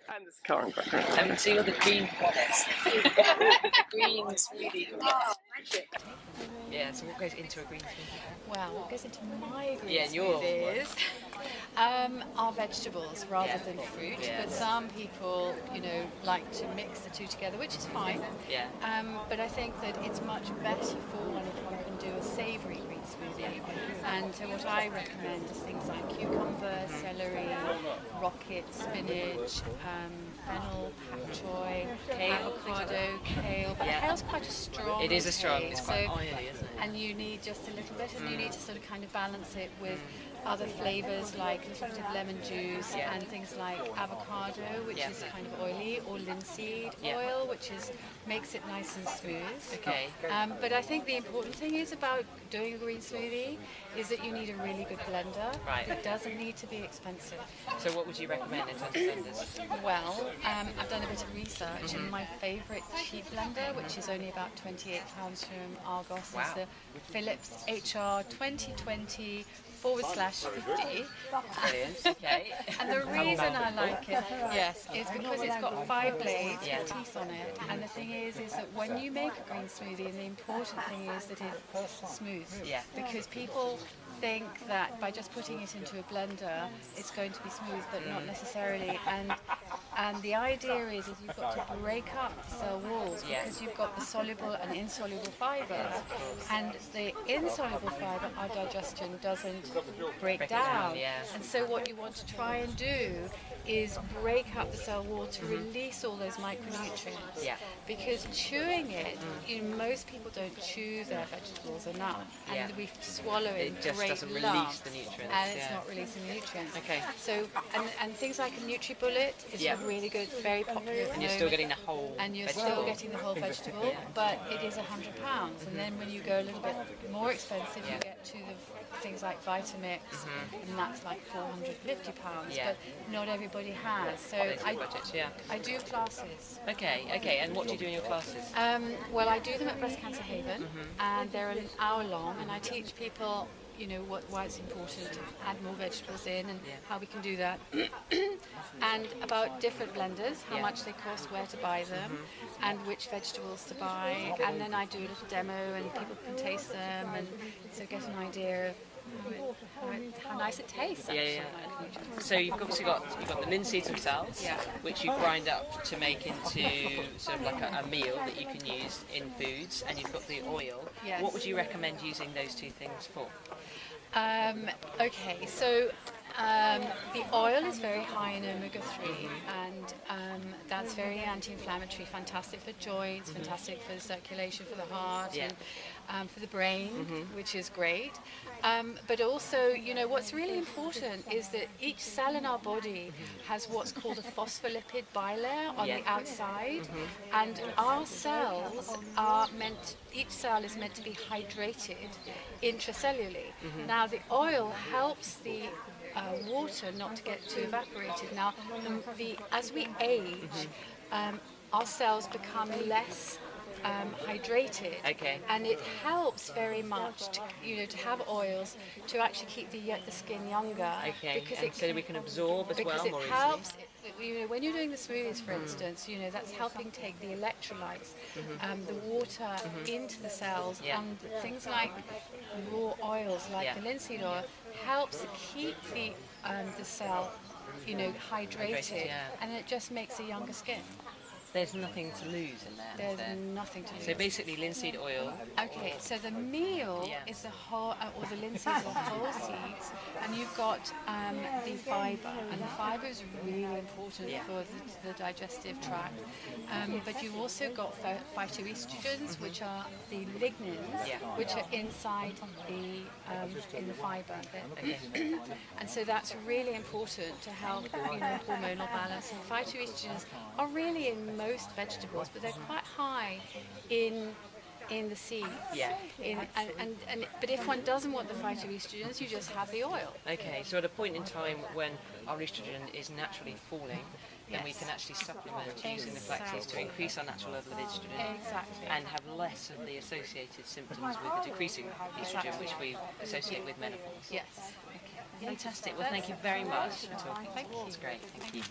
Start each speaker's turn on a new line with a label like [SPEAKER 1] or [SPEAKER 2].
[SPEAKER 1] And this current background.
[SPEAKER 2] So you're the Green Goddess. The Green Smoothie Goddess. Yeah, so what goes into a green smoothie?
[SPEAKER 3] Well, what goes into my green
[SPEAKER 2] Yeah, and yours.
[SPEAKER 3] smoothies are vegetables rather than fruit.
[SPEAKER 2] Yeah.
[SPEAKER 3] But some people, like to mix the two together, which is fine.
[SPEAKER 2] Yeah.
[SPEAKER 3] But I think that it's much better for one if one can do a savoury green smoothie. And what I recommend is things like cucumber, celery, rocket, spinach, fennel, pak choi, avocado, kale. But kale's quite a strong
[SPEAKER 2] It is a strong, it's quite
[SPEAKER 3] so,
[SPEAKER 2] oily, isn't it?
[SPEAKER 3] and you need just a little bit, and you need to sort of kind of balance it with other flavours like a little bit of lemon juice and things like avocado, which is kind of oily, or linseed oil, which makes it nice and smooth.
[SPEAKER 2] Okay.
[SPEAKER 3] But I think the important thing is about doing a green smoothie is that you need a really good blender.
[SPEAKER 2] Right.
[SPEAKER 3] It doesn't need to be expensive.
[SPEAKER 2] So what would you recommend in terms of blenders?
[SPEAKER 3] Well, I've done a bit of research, and my favourite cheap blender, which is only about £28 from Argos, is the Philips HR 2020 /50.
[SPEAKER 2] Brilliant, okay.
[SPEAKER 3] And the reason I like it, is because it's got 5 blades with teeth on it. And the thing is that when you make a green smoothie, and the important thing is that it's smooth.
[SPEAKER 2] Yeah.
[SPEAKER 3] Because people think that by just putting it into a blender, it's going to be smooth, but not necessarily. And the idea is you've got to break up the cell walls because you've got the soluble and insoluble fibre, and the insoluble fibre, our digestion doesn't break down. And so what you want to try and do is break up the cell wall to release all those micronutrients. Because chewing it, most people don't chew their vegetables enough, and we swallow it in great
[SPEAKER 2] doesn't release
[SPEAKER 3] lumps,
[SPEAKER 2] the nutrients.
[SPEAKER 3] and it's not releasing the nutrients.
[SPEAKER 2] Okay.
[SPEAKER 3] So and things like a NutriBullet is really good, very popular.
[SPEAKER 2] And you're still getting the whole
[SPEAKER 3] and you're
[SPEAKER 2] vegetable.
[SPEAKER 3] still getting the whole vegetable, but it is £100. And then when you go a little bit more expensive, you get to the things like Vitamix, and that's like £450. But not everybody has. So I do classes.
[SPEAKER 2] Okay. And what do you do in your classes?
[SPEAKER 3] Well, I do them at Breast Cancer Haven, and they're an hour long, and I teach people why it's important to add more vegetables in and how we can do that, and about different blenders, how much they cost, where to buy them, and which vegetables to buy. And then I do a little demo, and people can taste them, and so get an idea of how nice it tastes.
[SPEAKER 2] So you've obviously got the linseeds themselves, which you grind up to make into sort of like a meal that you can use in foods, and you've got the oil. What would you recommend using those two things for?
[SPEAKER 3] Okay, so the oil is very high in omega-3, and that's very anti-inflammatory, fantastic for joints, fantastic for circulation for the heart, and for the brain, which is great. But also, what's really important is that each cell in our body has what's called a phospholipid bilayer on the outside, and our cells each cell is meant to be hydrated intracellularly. Now, the oil helps the water not to get too evaporated. Now, as we age, our cells become less hydrated, and it helps very much to have oils to actually keep the skin younger, because
[SPEAKER 2] so we can absorb as well more easily.
[SPEAKER 3] Helps. When you're doing the smoothies, for instance, that's helping take the electrolytes, the water into the cells, and things like raw oils, like the linseed oil, helps keep the cell, hydrated, and it just makes a younger skin.
[SPEAKER 2] There's nothing to lose in there.
[SPEAKER 3] There's nothing to lose.
[SPEAKER 2] So basically, linseed oil.
[SPEAKER 3] Okay, so the meal is the whole, or the linseeds are whole seeds, and you've got the fibre, and the fibre is really important for the digestive tract. But you've also got phytoestrogens, which are the lignins, which are inside in the fibre. And so that's really important to help hormonal balance. And phytoestrogens are really in most vegetables, but they're quite high in the seeds. But if one doesn't want the phytoestrogens, you just have the oil.
[SPEAKER 2] Okay, so at a point in time when our estrogen is naturally falling, then we can actually supplement using the flaxseeds to increase our natural level of estrogen and have less of the associated symptoms with the decreasing estrogen, which we associate with menopause.
[SPEAKER 3] Yes.
[SPEAKER 2] Fantastic. Well, thank you very much for talking. It's great. Thank you.